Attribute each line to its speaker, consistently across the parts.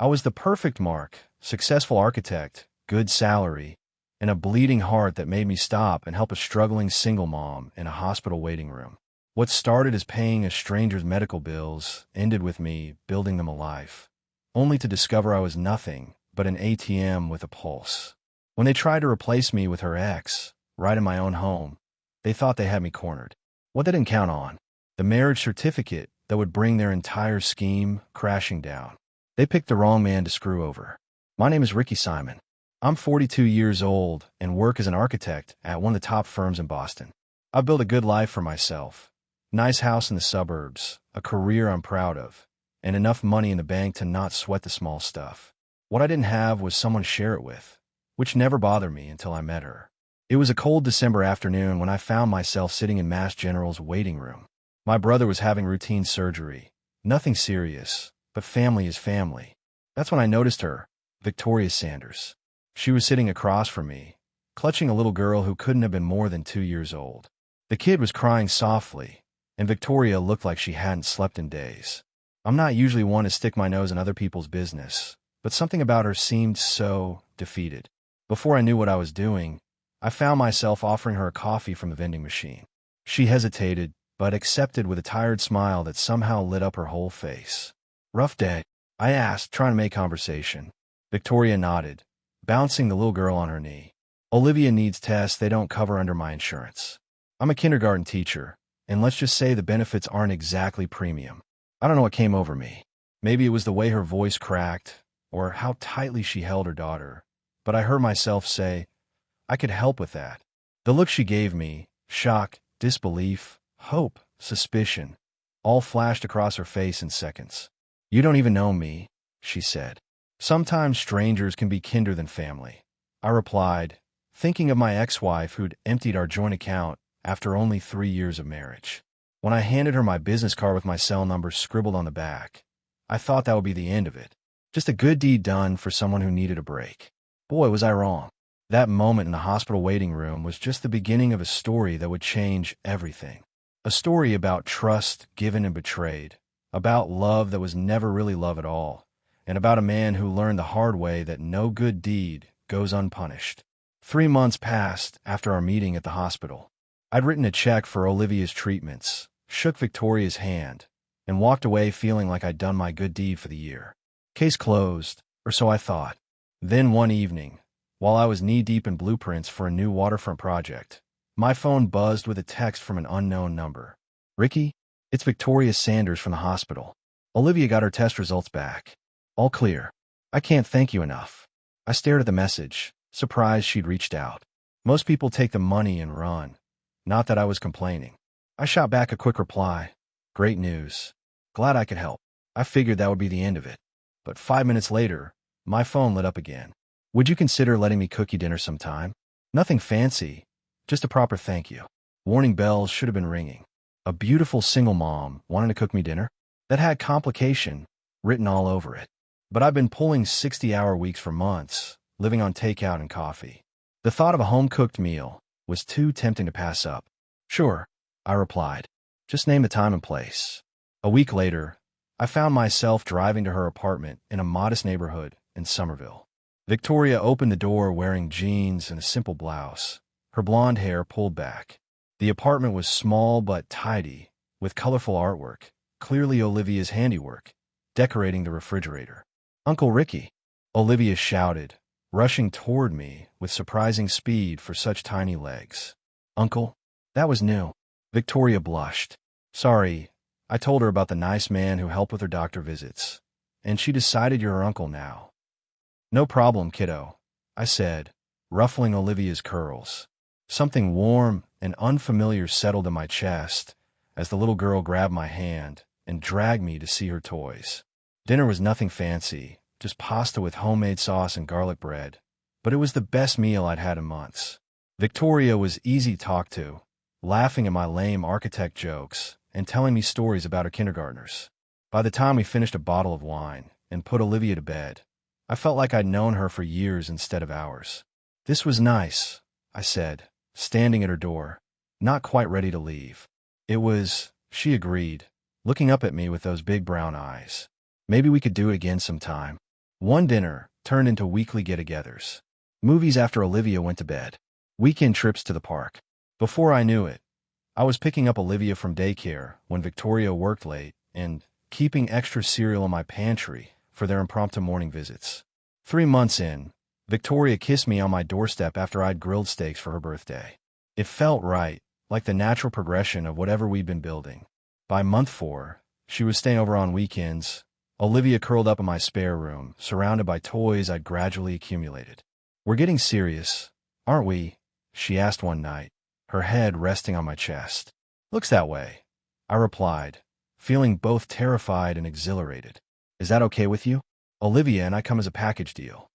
Speaker 1: I was the perfect mark: successful architect, good salary, and a bleeding heart that made me stop and help a struggling single mom in a hospital waiting room. What started as paying a stranger's medical bills ended with me building them a life, only to discover I was nothing but an ATM with a pulse. When they tried to replace me with her ex, right in my own home, they thought they had me cornered. What they didn't count on: the marriage certificate that would bring their entire scheme crashing down. They picked the wrong man to screw over. My name is Ricky Simon. I'm 42 years old and work as an architect at one of the top firms in Boston. I've built a good life for myself. Nice house in the suburbs, a career I'm proud of, and enough money in the bank to not sweat the small stuff. What I didn't have was someone to share it with, which never bothered me until I met her. It was a cold December afternoon when I found myself sitting in Mass General's waiting room. My brother was having routine surgery. Nothing serious, but family is family. That's when I noticed her, Victoria Sanders. She was sitting across from me, clutching a little girl who couldn't have been more than 2 years old. The kid was crying softly, and Victoria looked like she hadn't slept in days. I'm not usually one to stick my nose in other people's business, but something about her seemed so defeated. Before I knew what I was doing, I found myself offering her a coffee from the vending machine. She hesitated, but accepted with a tired smile that somehow lit up her whole face. "Rough day?" I asked, trying to make conversation. Victoria nodded, bouncing the little girl on her knee. "Olivia needs tests they don't cover under my insurance. I'm a kindergarten teacher, and let's just say the benefits aren't exactly premium." I don't know what came over me. Maybe it was the way her voice cracked, or how tightly she held her daughter, but I heard myself say, "I could help with that." The look she gave me, shock, disbelief, hope, suspicion, all flashed across her face in seconds. "You don't even know me," she said. "Sometimes strangers can be kinder than family," I replied, thinking of my ex-wife who'd emptied our joint account after only 3 years of marriage. When I handed her my business card with my cell number scribbled on the back, I thought that would be the end of it. Just a good deed done for someone who needed a break. Boy, was I wrong. That moment in the hospital waiting room was just the beginning of a story that would change everything. A story about trust given and betrayed, about love that was never really love at all, and about a man who learned the hard way that no good deed goes unpunished. 3 months passed after our meeting at the hospital. I'd written a check for Olivia's treatments, shook Victoria's hand, and walked away feeling like I'd done my good deed for the year. Case closed, or so I thought. Then one evening, while I was knee-deep in blueprints for a new waterfront project, my phone buzzed with a text from an unknown number. "Ricky, it's Victoria Sanders from the hospital. Olivia got her test results back. All clear. I can't thank you enough." I stared at the message, surprised she'd reached out. Most people take the money and run. Not that I was complaining. I shot back a quick reply. "Great news. Glad I could help." I figured that would be the end of it. But 5 minutes later, my phone lit up again. "Would you consider letting me cook you dinner sometime? Nothing fancy, just a proper thank you." Warning bells should have been ringing. A beautiful single mom wanting to cook me dinner? That had complication written all over it. But I've been pulling 60-hour weeks for months, living on takeout and coffee. The thought of a home-cooked meal was too tempting to pass up. "Sure," I replied. "Just name the time and place." A week later, I found myself driving to her apartment in a modest neighborhood in Somerville. Victoria opened the door wearing jeans and a simple blouse, her blonde hair pulled back. The apartment was small but tidy, with colorful artwork, clearly Olivia's handiwork, decorating the refrigerator. "Uncle Ricky," Olivia shouted, rushing toward me with surprising speed for such tiny legs. "Uncle?" That was new. Victoria blushed. "Sorry, I told her about the nice man who helped with her doctor visits, and she decided you're her uncle now." "No problem, kiddo," I said, ruffling Olivia's curls. Something warm and unfamiliar settled in my chest as the little girl grabbed my hand and dragged me to see her toys. Dinner was nothing fancy, just pasta with homemade sauce and garlic bread, but it was the best meal I'd had in months. Victoria was easy to talk to, laughing at my lame architect jokes and telling me stories about her kindergartners. By the time we finished a bottle of wine and put Olivia to bed, I felt like I'd known her for years instead of hours. "This was nice," I said, standing at her door, not quite ready to leave. "It was," she agreed, looking up at me with those big brown eyes. "Maybe we could do it again sometime." One dinner turned into weekly get-togethers. Movies after Olivia went to bed. Weekend trips to the park. Before I knew it, I was picking up Olivia from daycare when Victoria worked late and keeping extra cereal in my pantry for their impromptu morning visits. 3 months in, Victoria kissed me on my doorstep after I'd grilled steaks for her birthday. It felt right, like the natural progression of whatever we'd been building. By month 4, she was staying over on weekends, Olivia curled up in my spare room, surrounded by toys I'd gradually accumulated. "We're getting serious, aren't we?" she asked one night, her head resting on my chest. "Looks that way," I replied, feeling both terrified and exhilarated. "Is that okay with you? Olivia and I come as a package deal."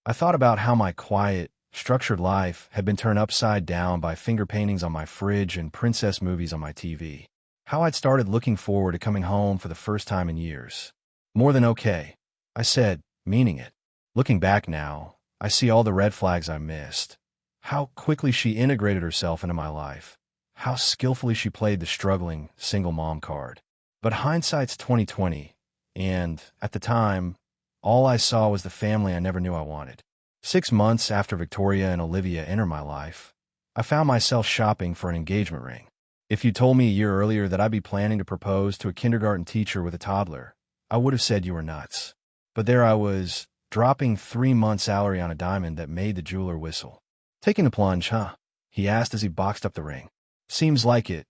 Speaker 1: I thought about how my quiet, structured life had been turned upside down by finger paintings on my fridge and princess movies on my TV. How I'd started looking forward to coming home for the first time in years. "More than okay," I said, meaning it. Looking back now, I see all the red flags I missed. How quickly she integrated herself into my life. How skillfully she played the struggling, single mom card. But hindsight's 20/20, and, at the time, all I saw was the family I never knew I wanted. 6 months after Victoria and Olivia entered my life, I found myself shopping for an engagement ring. If you told me a year earlier that I'd be planning to propose to a kindergarten teacher with a toddler, I would have said you were nuts. But there I was, dropping 3 months' salary on a diamond that made the jeweler whistle. "Taking the plunge, huh?" he asked as he boxed up the ring. "Seems like it,"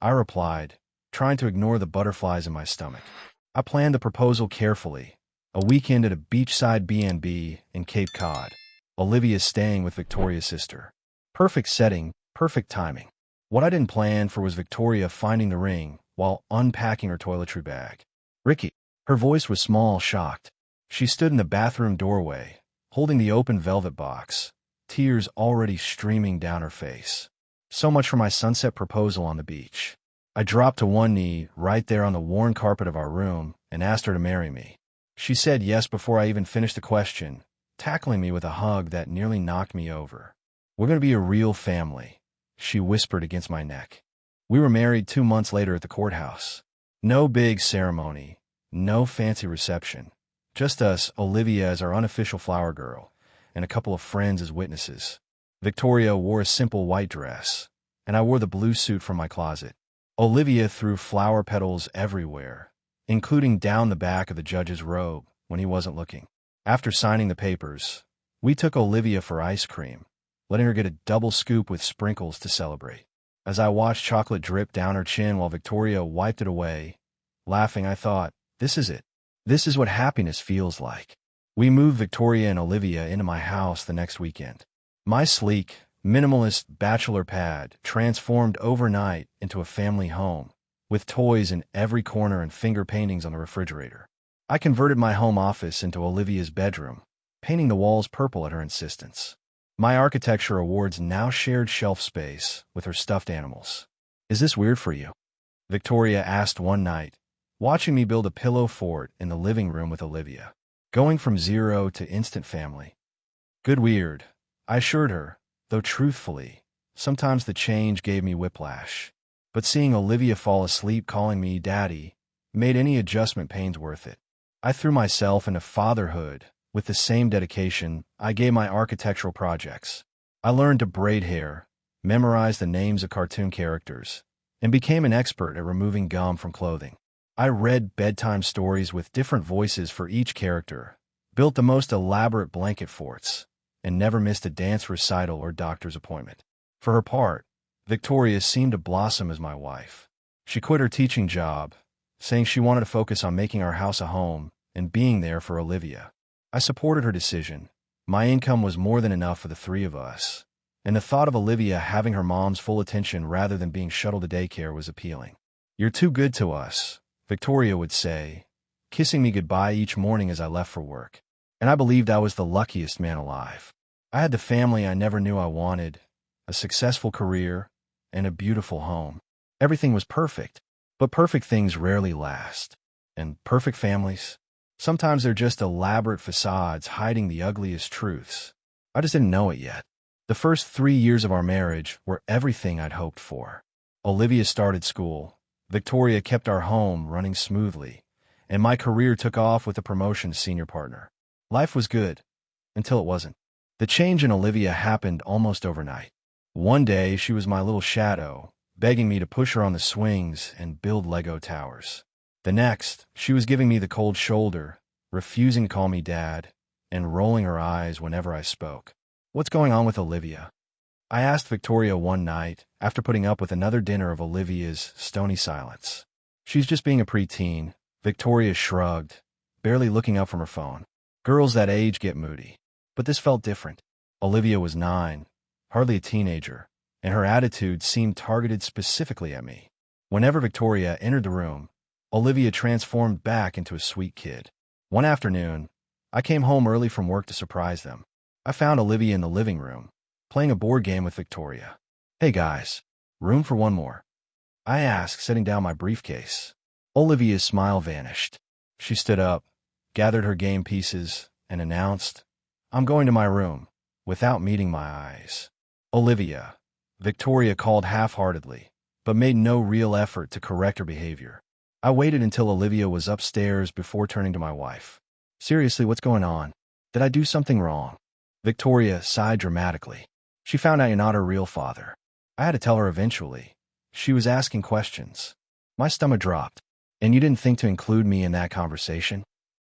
Speaker 1: I replied, trying to ignore the butterflies in my stomach. I planned the proposal carefully. A weekend at a beachside B&B in Cape Cod. Olivia staying with Victoria's sister. Perfect setting, perfect timing. What I didn't plan for was Victoria finding the ring while unpacking her toiletry bag. "Ricky." Her voice was small, shocked. She stood in the bathroom doorway, holding the open velvet box, tears already streaming down her face. So much for my sunset proposal on the beach. I dropped to one knee right there on the worn carpet of our room and asked her to marry me. She said yes before I even finished the question, tackling me with a hug that nearly knocked me over. "We're going to be a real family," she whispered against my neck. We were married 2 months later at the courthouse. No big ceremony, no fancy reception. Just us, Olivia as our unofficial flower girl, and a couple of friends as witnesses. Victoria wore a simple white dress, and I wore the blue suit from my closet. Olivia threw flower petals everywhere, including down the back of the judge's robe when he wasn't looking. After signing the papers, we took Olivia for ice cream, letting her get a double scoop with sprinkles to celebrate. As I watched chocolate drip down her chin while Victoria wiped it away, laughing, I thought, this is it. This is what happiness feels like. We moved Victoria and Olivia into my house the next weekend. My sleek, minimalist bachelor pad transformed overnight into a family home, with toys in every corner and finger paintings on the refrigerator. I converted my home office into Olivia's bedroom, painting the walls purple at her insistence. My architecture awards now shared shelf space with her stuffed animals. "Is this weird for you?" Victoria asked one night, watching me build a pillow fort in the living room with Olivia. Going from zero to instant family. "Good weird," I assured her, though truthfully, sometimes the change gave me whiplash. But seeing Olivia fall asleep calling me Daddy made any adjustment pains worth it. I threw myself into fatherhood with the same dedication I gave my architectural projects. I learned to braid hair, memorized the names of cartoon characters, and became an expert at removing gum from clothing. I read bedtime stories with different voices for each character, built the most elaborate blanket forts, and never missed a dance recital or doctor's appointment. For her part, Victoria seemed to blossom as my wife. She quit her teaching job, saying she wanted to focus on making our house a home and being there for Olivia. I supported her decision. My income was more than enough for the three of us, and the thought of Olivia having her mom's full attention rather than being shuttled to daycare was appealing. "You're too good to us," Victoria would say, kissing me goodbye each morning as I left for work. And I believed I was the luckiest man alive. I had the family I never knew I wanted, a successful career, and a beautiful home. Everything was perfect, but perfect things rarely last. And perfect families? Sometimes they're just elaborate facades hiding the ugliest truths. I just didn't know it yet. The first 3 years of our marriage were everything I'd hoped for. Olivia started school, Victoria kept our home running smoothly, and my career took off with a promotion to senior partner. Life was good, until it wasn't. The change in Olivia happened almost overnight. One day, she was my little shadow, begging me to push her on the swings and build Lego towers. The next, she was giving me the cold shoulder, refusing to call me Dad, and rolling her eyes whenever I spoke. What's going on with Olivia? I asked Victoria one night, after putting up with another dinner of Olivia's stony silence. She's just being a preteen, Victoria shrugged, barely looking up from her phone. Girls that age get moody. But this felt different. Olivia was 9, hardly a teenager, and her attitude seemed targeted specifically at me. Whenever Victoria entered the room, Olivia transformed back into a sweet kid. One afternoon, I came home early from work to surprise them. I found Olivia in the living room, playing a board game with Victoria. "Hey guys, room for one more?" I asked, setting down my briefcase. Olivia's smile vanished. She stood up, gathered her game pieces, and announced, "I'm going to my room," without meeting my eyes. "Olivia," Victoria called half-heartedly, but made no real effort to correct her behavior. I waited until Olivia was upstairs before turning to my wife. "Seriously, what's going on? Did I do something wrong?" Victoria sighed dramatically. "She found out you're not her real father. I had to tell her eventually. She was asking questions." My stomach dropped. "And you didn't think to include me in that conversation?"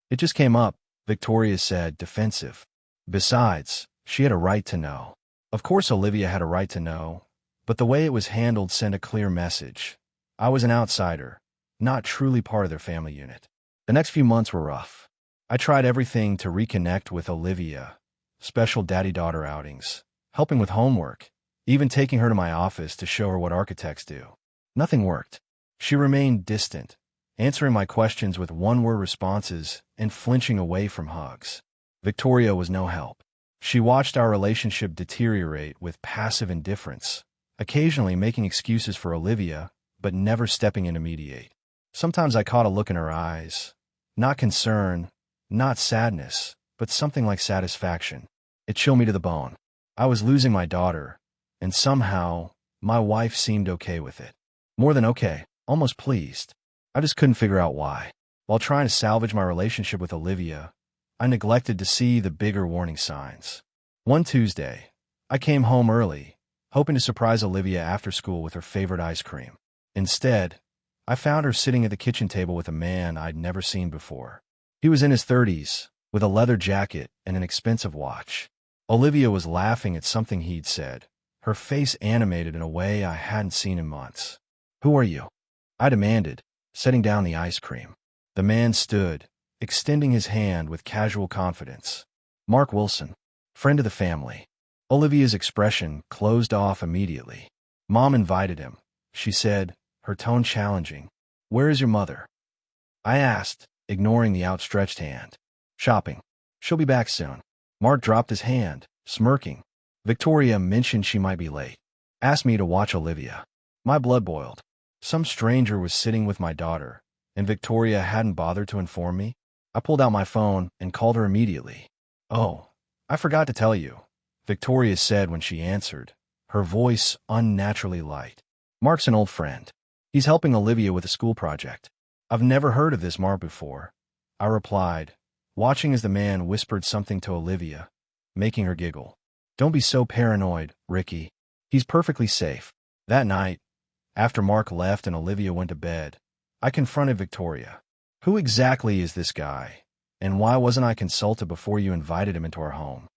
Speaker 1: "It just came up," Victoria said, defensive. "Besides, she had a right to know." Of course Olivia had a right to know, but the way it was handled sent a clear message. I was an outsider, not truly part of their family unit. The next few months were rough. I tried everything to reconnect with Olivia, special daddy-daughter outings, helping with homework, even taking her to my office to show her what architects do. Nothing worked. She remained distant, answering my questions with one-word responses and flinching away from hugs. Victoria was no help. She watched our relationship deteriorate with passive indifference, occasionally making excuses for Olivia, but never stepping in to mediate. Sometimes I caught a look in her eyes, not concern, not sadness, but something like satisfaction. It chilled me to the bone. I was losing my daughter, and somehow, my wife seemed okay with it. More than okay, almost pleased. I just couldn't figure out why. While trying to salvage my relationship with Olivia, I neglected to see the bigger warning signs. One Tuesday, I came home early, hoping to surprise Olivia after school with her favorite ice cream. Instead, I found her sitting at the kitchen table with a man I'd never seen before. He was in his 30s, with a leather jacket and an expensive watch. Olivia was laughing at something he'd said, her face animated in a way I hadn't seen in months. "Who are you?" I demanded, setting down the ice cream. The man stood, extending his hand with casual confidence. "Mark Wilson, friend of the family." Olivia's expression closed off immediately. "Mom invited him," she said, her tone challenging. "Where is your mother?" I asked, ignoring the outstretched hand. "Shopping. She'll be back soon." Mark dropped his hand, smirking. Victoria mentioned she might be late. Asked me to watch Olivia. My blood boiled. Some stranger was sitting with my daughter, and Victoria hadn't bothered to inform me. I pulled out my phone and called her immediately. "Oh, I forgot to tell you," Victoria said when she answered, her voice unnaturally light. "Mark's an old friend. He's helping Olivia with a school project." "I've never heard of this Mark before," I replied, watching as the man whispered something to Olivia, making her giggle. "Don't be so paranoid, Ricky. He's perfectly safe." That night, after Mark left and Olivia went to bed, I confronted Victoria. "Who exactly is this guy, and why wasn't I consulted before you invited him into our home?"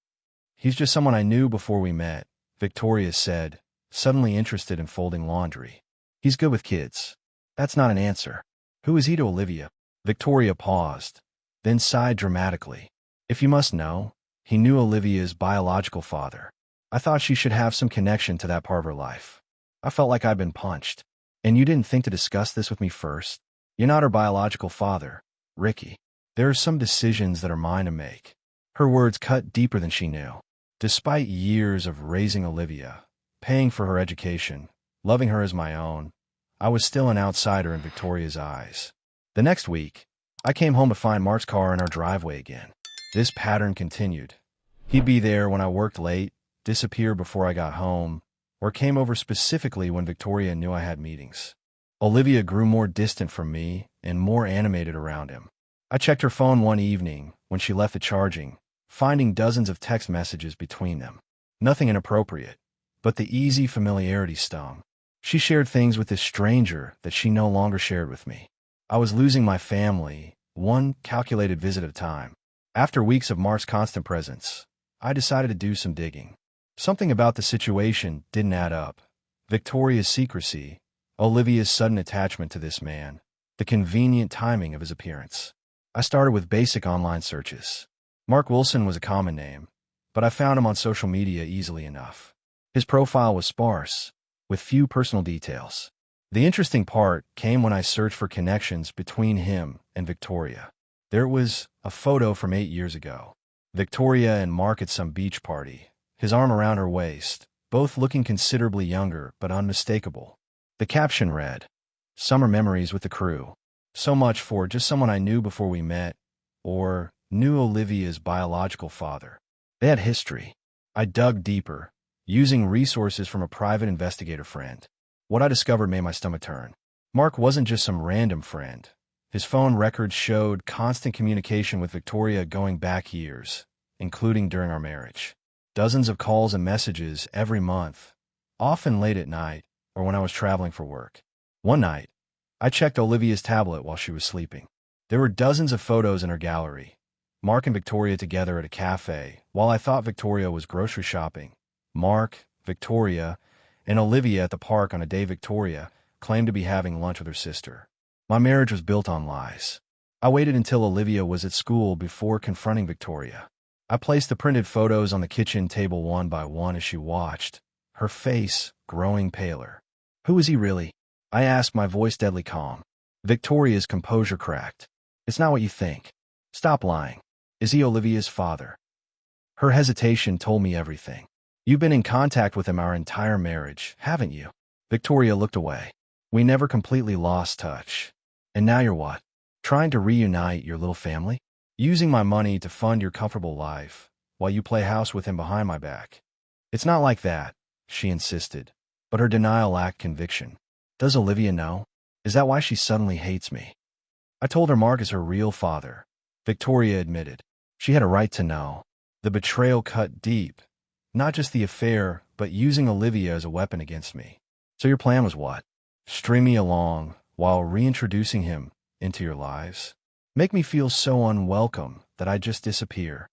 Speaker 1: "He's just someone I knew before we met," Victoria said, suddenly interested in folding laundry. "He's good with kids." "That's not an answer." "Who is he to Olivia?" Victoria paused, then sighed dramatically. "If you must know, he knew Olivia's biological father. I thought she should have some connection to that part of her life. I felt like I'd been punched. And you didn't think to discuss this with me first? You're not her biological father, Ricky. There are some decisions that are mine to make." Her words cut deeper than she knew. Despite years of raising Olivia, paying for her education, loving her as my own, I was still an outsider in Victoria's eyes. The next week, I came home to find Mark's car in our driveway again. This pattern continued. He'd be there when I worked late, disappear before I got home, or came over specifically when Victoria knew I had meetings. Olivia grew more distant from me and more animated around him. I checked her phone one evening, when she left the charging, finding dozens of text messages between them. Nothing inappropriate, but the easy familiarity stung. She shared things with this stranger that she no longer shared with me. I was losing my family, one calculated visit at a time. After weeks of Mark's constant presence, I decided to do some digging. Something about the situation didn't add up. Victoria's secrecy, Olivia's sudden attachment to this man, the convenient timing of his appearance. I started with basic online searches. Mark Wilson was a common name, but I found him on social media easily enough. His profile was sparse, with few personal details. The interesting part came when I searched for connections between him and Victoria. There was a photo from 8 years ago. Victoria and Mark at some beach party, his arm around her waist, both looking considerably younger but unmistakable. The caption read, "Summer memories with the crew." So much for just someone I knew before we met, or knew Olivia's biological father. They had history. I dug deeper, using resources from a private investigator friend. What I discovered made my stomach turn. Mark wasn't just some random friend. His phone records showed constant communication with Victoria going back years, including during our marriage. Dozens of calls and messages every month, often late at night or when I was traveling for work. One night, I checked Olivia's tablet while she was sleeping. There were dozens of photos in her gallery. Mark and Victoria together at a cafe, while I thought Victoria was grocery shopping. Mark, Victoria, and Olivia at the park on a day Victoria claimed to be having lunch with her sister. My marriage was built on lies. I waited until Olivia was at school before confronting Victoria. I placed the printed photos on the kitchen table one by one as she watched, her face growing paler. "Who is he really?" I asked, my voice deadly calm. Victoria's composure cracked. "It's not what you think. Stop lying. Is he Olivia's father?" Her hesitation told me everything. "You've been in contact with him our entire marriage, haven't you?" Victoria looked away. "We never completely lost touch. And now you're what? Trying to reunite your little family? Using my money to fund your comfortable life, while you play house with him behind my back." "It's not like that," she insisted, but her denial lacked conviction. "Does Olivia know? Is that why she suddenly hates me?" I told her Mark is her real father. Victoria admitted. She had a right to know. The betrayal cut deep. Not just the affair, but using Olivia as a weapon against me. "So your plan was what? String me along while reintroducing him into your lives? Make me feel so unwelcome that I just disappear?"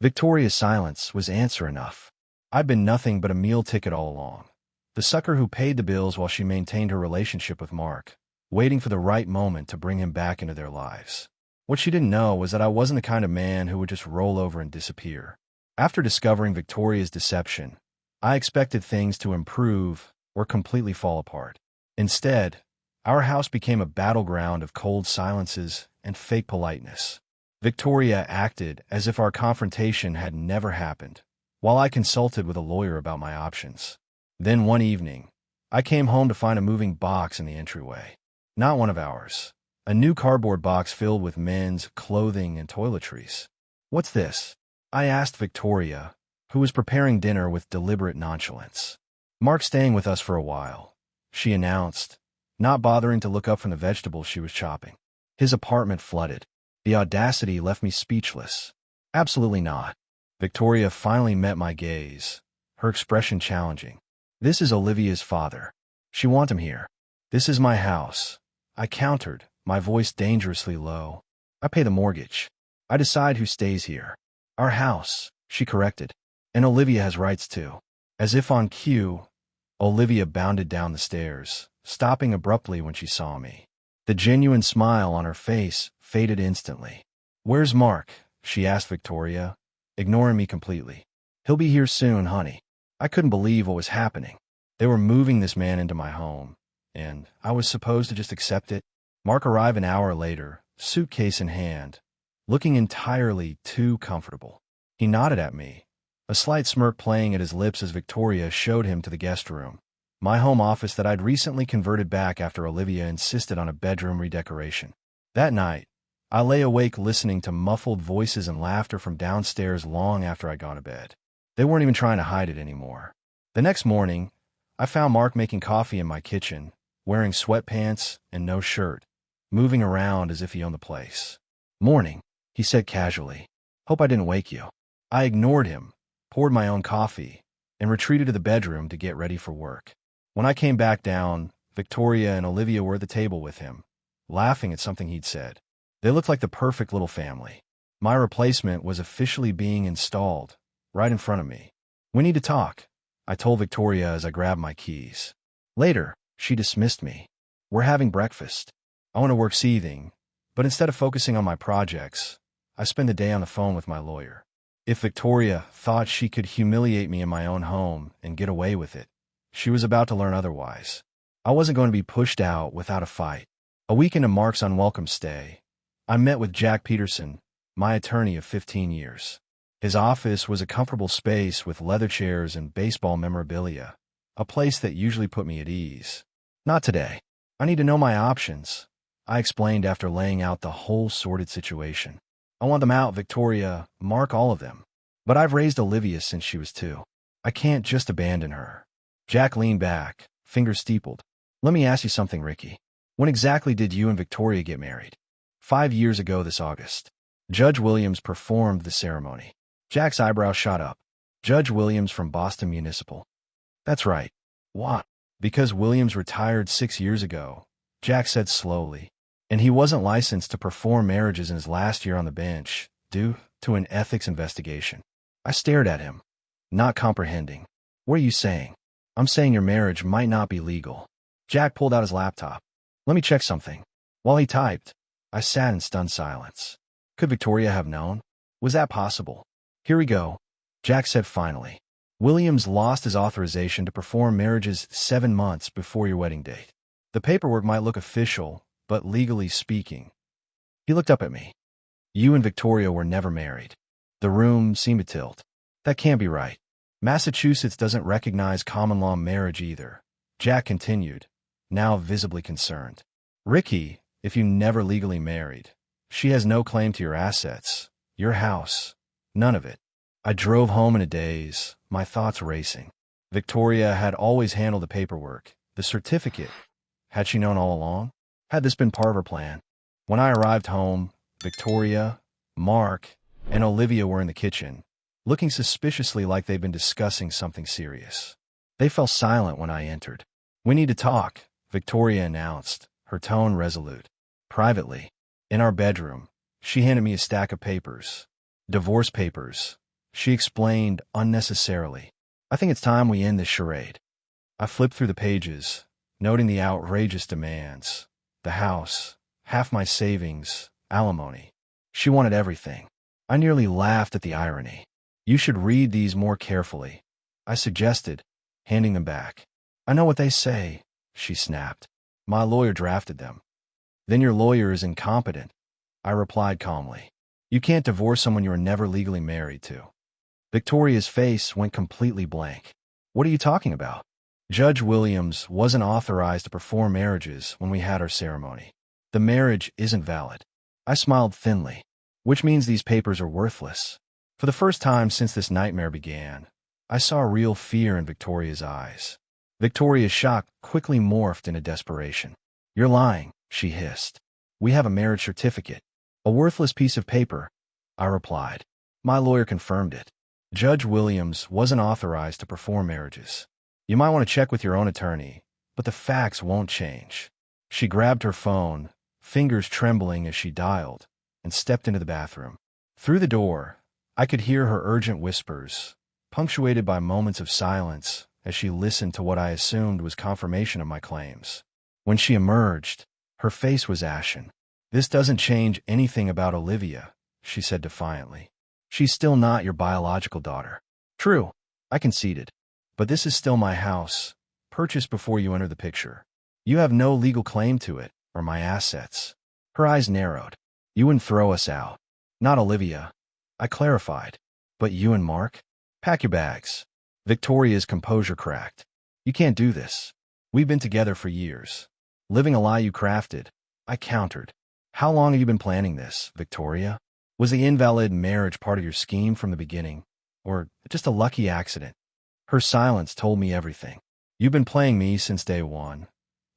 Speaker 1: Victoria's silence was answer enough. I'd been nothing but a meal ticket all along. The sucker who paid the bills while she maintained her relationship with Mark, waiting for the right moment to bring him back into their lives. What she didn't know was that I wasn't the kind of man who would just roll over and disappear. After discovering Victoria's deception, I expected things to improve or completely fall apart. Instead, our house became a battleground of cold silences and fake politeness. Victoria acted as if our confrontation had never happened, while I consulted with a lawyer about my options. Then one evening, I came home to find a moving box in the entryway. Not one of ours. A new cardboard box filled with men's clothing and toiletries. "What's this?" I asked Victoria, who was preparing dinner with deliberate nonchalance. "Mark's staying with us for a while," she announced, not bothering to look up from the vegetables she was chopping. His apartment flooded. The audacity left me speechless. "Absolutely not." Victoria finally met my gaze, her expression challenging. "This is Olivia's father. She wants him here. This is my house," I countered, my voice dangerously low. "I pay the mortgage. I decide who stays here." "Our house," she corrected. "And Olivia has rights too." As if on cue, Olivia bounded down the stairs, stopping abruptly when she saw me. The genuine smile on her face faded instantly. "Where's Mark?" she asked Victoria, ignoring me completely. "He'll be here soon, honey." I couldn't believe what was happening. They were moving this man into my home, and I was supposed to just accept it. Mark arrived an hour later, suitcase in hand, looking entirely too comfortable. He nodded at me, a slight smirk playing at his lips as Victoria showed him to the guest room, my home office that I'd recently converted back after Olivia insisted on a bedroom redecoration. That night, I lay awake listening to muffled voices and laughter from downstairs long after I'd gone to bed. They weren't even trying to hide it anymore. The next morning, I found Mark making coffee in my kitchen, wearing sweatpants and no shirt, moving around as if he owned the place. "Morning," He said casually. Hope I didn't wake you. I ignored him, poured my own coffee, and retreated to the bedroom to get ready for work. When I came back down, Victoria and Olivia were at the table with him, laughing at something he'd said. They looked like the perfect little family. My replacement was officially being installed, right in front of me. We need to talk, I told Victoria as I grabbed my keys. Later, she dismissed me. We're having breakfast. I went to work seething, but instead of focusing on my projects, I spent the day on the phone with my lawyer. If Victoria thought she could humiliate me in my own home and get away with it, she was about to learn otherwise. I wasn't going to be pushed out without a fight. A week into Mark's unwelcome stay, I met with Jack Peterson, my attorney of 15 years. His office was a comfortable space with leather chairs and baseball memorabilia, a place that usually put me at ease. Not today. I need to know my options, I explained after laying out the whole sordid situation. I want them out, Victoria, Mark, all of them. But I've raised Olivia since she was 2. I can't just abandon her. Jack leaned back, fingers steepled. Let me ask you something, Ricky. When exactly did you and Victoria get married? 5 years ago this August. Judge Williams performed the ceremony. Jack's eyebrow shot up. Judge Williams from Boston Municipal. That's right. What? Because Williams retired 6 years ago, Jack said slowly, and he wasn't licensed to perform marriages in his last year on the bench, due to an ethics investigation. I stared at him, not comprehending. What are you saying? I'm saying your marriage might not be legal. Jack pulled out his laptop. Let me check something. While he typed, I sat in stunned silence. Could Victoria have known? Was that possible? Here we go, Jack said finally. Williams lost his authorization to perform marriages 7 months before your wedding date. The paperwork might look official, but legally speaking. He looked up at me. You and Victoria were never married. The room seemed to tilt. That can't be right. Massachusetts doesn't recognize common law marriage either, Jack continued, now visibly concerned. Ricky, if you never legally married, she has no claim to your assets, your house, none of it. I drove home in a daze, my thoughts racing. Victoria had always handled the paperwork, the certificate. Had she known all along? Had this been part of her plan? When I arrived home, Victoria, Mark, and Olivia were in the kitchen, looking suspiciously like they'd been discussing something serious. They fell silent when I entered. We need to talk, Victoria announced, her tone resolute. Privately, in our bedroom, she handed me a stack of papers. Divorce papers, she explained unnecessarily. I think it's time we end this charade. I flipped through the pages, noting the outrageous demands. The house, half my savings, alimony. She wanted everything. I nearly laughed at the irony. You should read these more carefully, I suggested, handing them back. I know what they say, she snapped. My lawyer drafted them. Then your lawyer is incompetent, I replied calmly. You can't divorce someone you were never legally married to. Victoria's face went completely blank. What are you talking about? Judge Williams wasn't authorized to perform marriages when we had our ceremony. The marriage isn't valid. I smiled thinly, which means these papers are worthless. For the first time since this nightmare began, I saw real fear in Victoria's eyes. Victoria's shock quickly morphed into desperation. You're lying, she hissed. We have a marriage certificate. A worthless piece of paper, I replied. My lawyer confirmed it. Judge Williams wasn't authorized to perform marriages. You might want to check with your own attorney, but the facts won't change. She grabbed her phone, fingers trembling as she dialed, and stepped into the bathroom. Through the door, I could hear her urgent whispers, punctuated by moments of silence as she listened to what I assumed was confirmation of my claims. When she emerged, her face was ashen. This doesn't change anything about Olivia, she said defiantly. She's still not your biological daughter. True, I conceded. But this is still my house, purchased before you enter the picture. You have no legal claim to it, or my assets. Her eyes narrowed. You wouldn't throw us out. Not Olivia, I clarified. But you and Mark? Pack your bags. Victoria's composure cracked. You can't do this. We've been together for years. Living a lie you crafted, I countered. How long have you been planning this, Victoria? Was the invalid marriage part of your scheme from the beginning, or just a lucky accident? Her silence told me everything. You've been playing me since day one.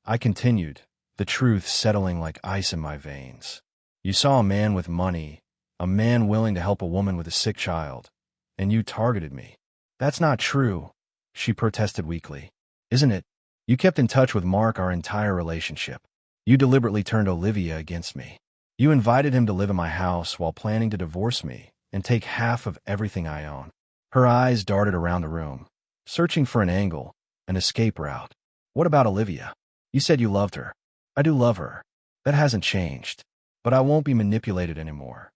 Speaker 1: I continued, the truth settling like ice in my veins. You saw a man with money, a man willing to help a woman with a sick child, and you targeted me. That's not true, she protested weakly. Isn't it? You kept in touch with Mark our entire relationship. You deliberately turned Olivia against me. You invited him to live in my house while planning to divorce me and take half of everything I own. Her eyes darted around the room, searching for an angle, an escape route. What about Olivia? You said you loved her. I do love her. That hasn't changed. But I won't be manipulated anymore.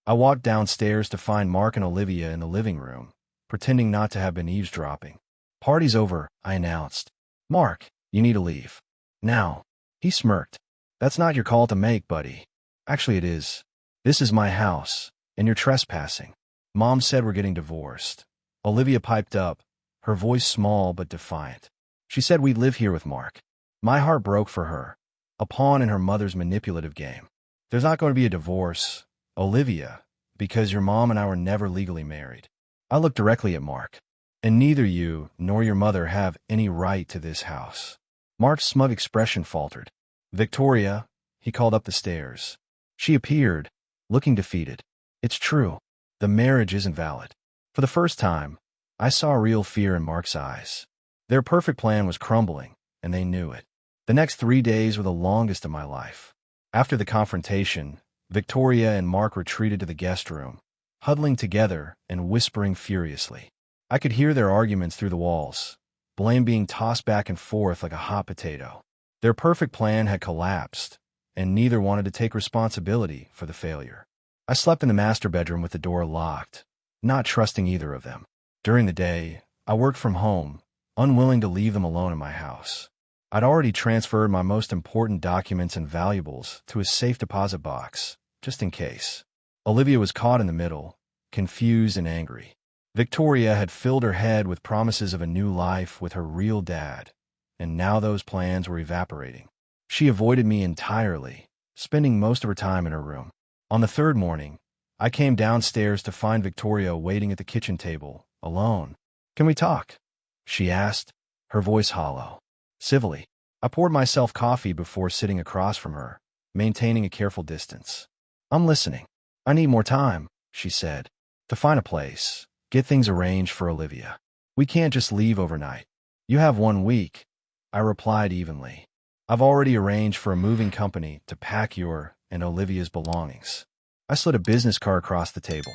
Speaker 1: I walked downstairs to find Mark and Olivia in the living room, pretending not to have been eavesdropping. Party's over, I announced. Mark, you need to leave. Now. He smirked. That's not your call to make, buddy. Actually, it is. This is my house, and you're trespassing. Mom said we're getting divorced. Olivia piped up, her voice small but defiant. She said we'd live here with Mark. My heart broke for her, a pawn in her mother's manipulative game. There's not going to be a divorce, Olivia, because your mom and I were never legally married. I looked directly at Mark. And neither you nor your mother have any right to this house. Mark's smug expression faltered. Victoria, he called up the stairs. She appeared, looking defeated. It's true. The marriage isn't valid. For the first time, I saw real fear in Mark's eyes. Their perfect plan was crumbling, and they knew it. The next 3 days were the longest of my life. After the confrontation, Victoria and Mark retreated to the guest room, huddling together and whispering furiously. I could hear their arguments through the walls, blame being tossed back and forth like a hot potato. Their perfect plan had collapsed, and neither wanted to take responsibility for the failure. I slept in the master bedroom with the door locked, not trusting either of them. During the day, I worked from home, unwilling to leave them alone in my house. I'd already transferred my most important documents and valuables to a safe deposit box, just in case. Olivia was caught in the middle, confused and angry. Victoria had filled her head with promises of a new life with her real dad, and now those plans were evaporating. She avoided me entirely, spending most of her time in her room. On the third morning, I came downstairs to find Victoria waiting at the kitchen table, alone. Can we talk? She asked, her voice hollow. Civilly, I poured myself coffee before sitting across from her, maintaining a careful distance. I'm listening. I need more time, she said, to find a place. Get things arranged for Olivia. We can't just leave overnight. You have 1 week, I replied evenly. I've already arranged for a moving company to pack your and Olivia's belongings. I slid a business card across the table.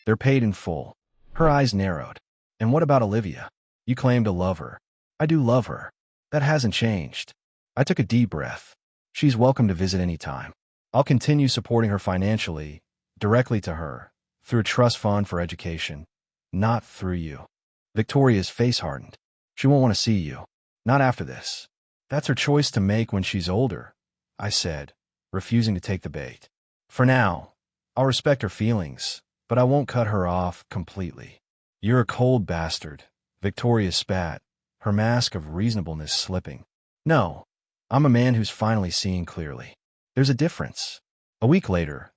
Speaker 1: They're paid in full. Her eyes narrowed. And what about Olivia? You claim to love her. I do love her. That hasn't changed. I took a deep breath. She's welcome to visit any time. I'll continue supporting her financially, directly to her, through a trust fund for education. Not through you. Victoria's face hardened. She won't want to see you. Not after this. That's her choice to make when she's older, I said, refusing to take the bait. For now, I'll respect her feelings, but I won't cut her off completely. You're a cold bastard, Victoria spat, her mask of reasonableness slipping. No, I'm a man who's finally seeing clearly. There's a difference. A week later,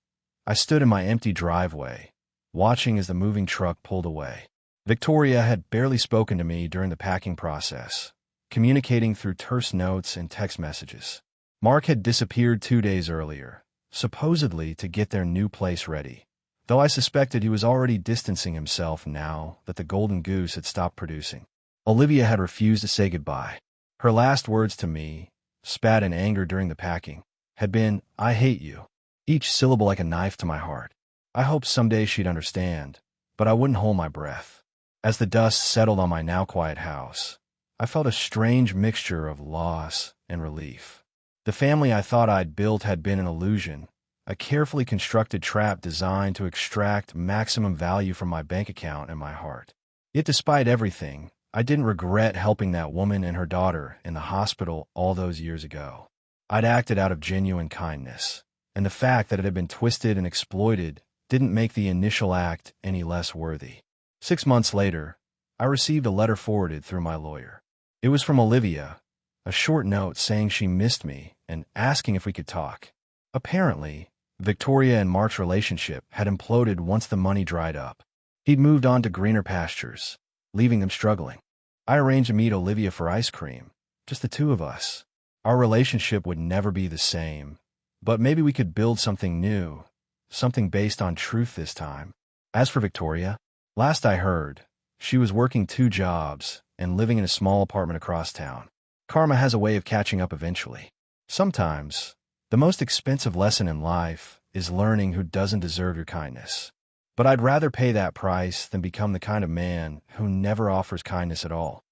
Speaker 1: I stood in my empty driveway, watching as the moving truck pulled away. Victoria had barely spoken to me during the packing process, communicating through terse notes and text messages. Mark had disappeared 2 days earlier, supposedly to get their new place ready, though I suspected he was already distancing himself now that the golden goose had stopped producing. Olivia had refused to say goodbye. Her last words to me, spat in anger during the packing, had been, "I hate you," each syllable like a knife to my heart. I hoped someday she'd understand, but I wouldn't hold my breath. As the dust settled on my now quiet house, I felt a strange mixture of loss and relief. The family I thought I'd built had been an illusion, a carefully constructed trap designed to extract maximum value from my bank account and my heart. Yet despite everything, I didn't regret helping that woman and her daughter in the hospital all those years ago. I'd acted out of genuine kindness, and the fact that it had been twisted and exploited didn't make the initial act any less worthy. 6 months later, I received a letter forwarded through my lawyer. It was from Olivia, a short note saying she missed me and asking if we could talk. Apparently, Victoria and Mark's relationship had imploded once the money dried up. He'd moved on to greener pastures, leaving them struggling. I arranged to meet Olivia for ice cream, just the two of us. Our relationship would never be the same, but maybe we could build something new, something based on truth this time. As for Victoria, last I heard, she was working 2 jobs and living in a small apartment across town. Karma has a way of catching up eventually. Sometimes, the most expensive lesson in life is learning who doesn't deserve your kindness. But I'd rather pay that price than become the kind of man who never offers kindness at all.